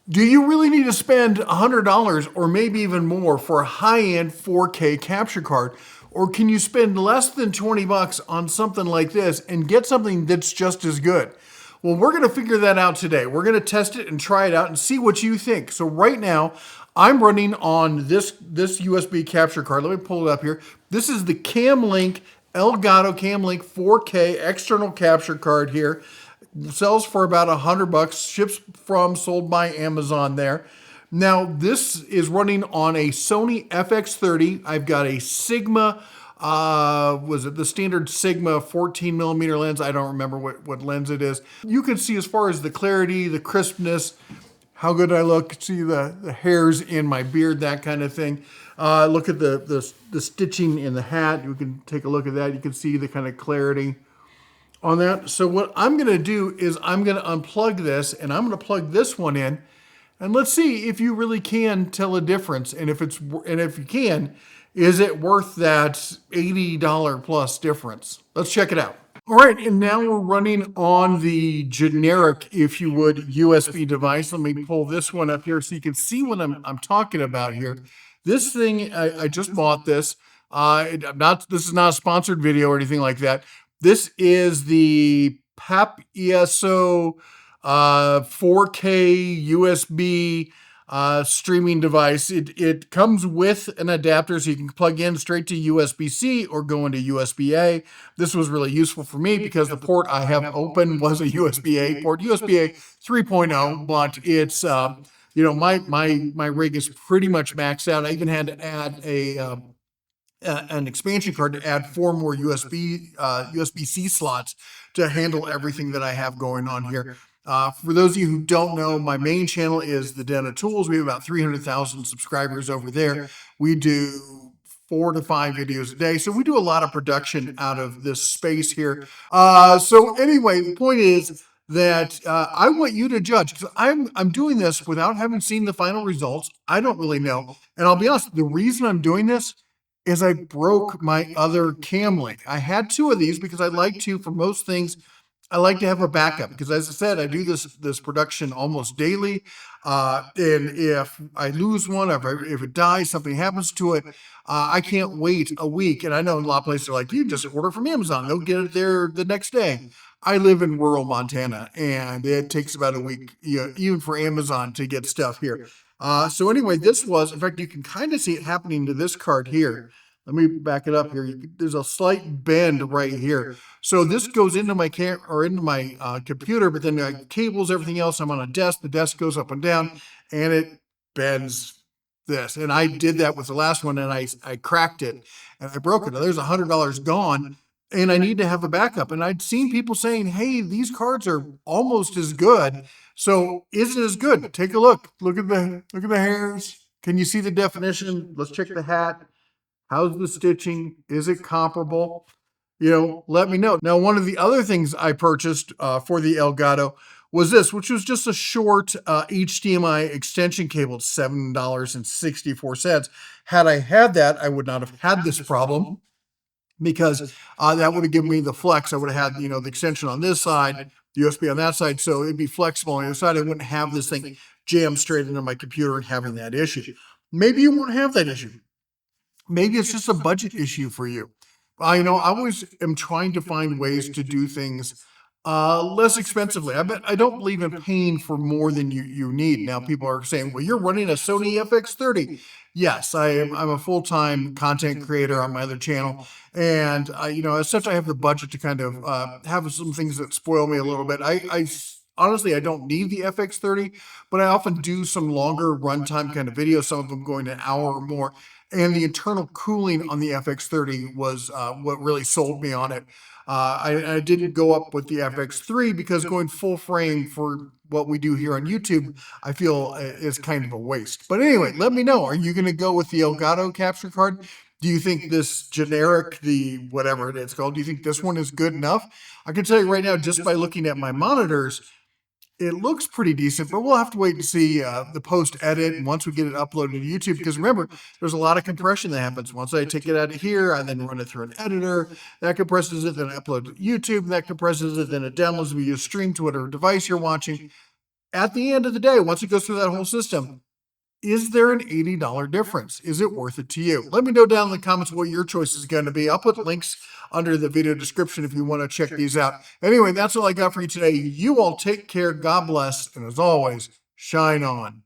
Do you really need to spend $100 or maybe even more for a high-end 4K capture card? Or can you spend less than 20 bucks on something like this and get something that's just as good? Well, we're going to figure that out today. We're going to test it and try it out and see what you think. So right now, I'm running on this USB capture card. Let me pull it up here. This is the Camlink Elgato Camlink 4K external capture card here. Sells for about $100, ships from, sold by Amazon there. Now, this is running on a Sony FX30. I've got a Sigma, was it the standard Sigma 14 millimeter lens? I don't remember what lens it is. You can see as far as the clarity, the crispness, how good I look, see the hairs in my beard, that kind of thing. Look at the stitching in the hat. You can take a look at that. You can see the kind of clarity on that. So what I'm going to do is I'm going to unplug this and I'm going to plug this one in, and let's see if you really can tell a difference. And if you can, is it worth that $80 plus difference? Let's check it out. All right, and now we're running on the generic, if you would, USB device. Let me pull this one up here so you can see what I'm talking about here. This thing, I just bought this. This is not a sponsored video or anything like that. This is the PAP ESO 4K USB streaming device. It comes with an adapter so you can plug in straight to USB-C or go into USB-A. This was really useful for me because the port I have open was a USB-A port, USB-A 3.0, but it's my rig is pretty much maxed out. I even had to add an expansion card to add 4 more USB-C slots to handle everything that I have going on here. For those of you who don't know, my main channel is the Den of Tools. We have about 300,000 subscribers over there. We do 4 to 5 videos a day. So we do a lot of production out of this space here. So anyway, the point is that I want you to judge, because I'm doing this without having seen the final results. I don't really know. And I'll be honest, the reason I'm doing this is I broke my other Camlink. I had 2 of these because I like to, for most things, I like to have a backup, because as I said, I do this production almost daily. And if I lose one, if it dies, something happens to it, I can't wait a week. And I know a lot of places are like, you just order from Amazon, they'll get it there the next day. I live in rural Montana, and it takes about a week, even for Amazon, to get stuff here. So anyway, in fact, you can kind of see it happening to this card here. Let me back it up here. There's a slight bend right here. So this goes into my computer, but then cables, everything else. I'm on a desk. The desk goes up and down, and it bends this. And I did that with the last one, and I cracked it, and I broke it. Now, there's $100 gone, and I need to have a backup. And I'd seen people saying, hey, these cards are almost as good. So is it as good? Take a look. Look at the hairs. Can you see the definition? Let's check the hat. How's the stitching? Is it comparable? Let me know. Now, one of the other things I purchased for the Elgato was this, which was just a short HDMI extension cable, $7.64. Had I had that, I would not have had this problem, because that would have given me the flex. I would have had, the extension on this side, the USB on that side, so it'd be flexible on the other side. I wouldn't have this thing jammed straight into my computer and having that issue. Maybe you won't have that issue. Maybe it's just a budget issue for you. I always am trying to find ways to do things less expensively. I don't believe in paying for more than you need. Now, people are saying, well, you're running a Sony FX30. Yes, I'm a full-time content creator on my other channel. And, as such, I have the budget to kind of have some things that spoil me a little bit. Honestly, I don't need the FX30, but I often do some longer runtime kind of videos, some of them going an hour or more. And the internal cooling on the FX30 was what really sold me on it. I didn't go up with the FX3 because going full frame for what we do here on YouTube, I feel is kind of a waste. But anyway, let me know. Are you going to go with the Elgato capture card? Do you think this generic, the whatever it's called, do you think this one is good enough? I can tell you right now, just by looking at my monitors, it looks pretty decent, but we'll have to wait and see the post-edit and once we get it uploaded to YouTube, because remember, there's a lot of compression that happens. Once I take it out of here, I then run it through an editor, that compresses it, then I upload it to YouTube, that compresses it, then it downloads via stream to whatever device you're watching. At the end of the day, once it goes through that whole system, is there an $80 difference? Is it worth it to you? Let me know down in the comments what your choice is going to be. I'll put links under the video description if you want to check these out. Anyway, that's all I got for you today. You all take care. God bless. And as always, shine on.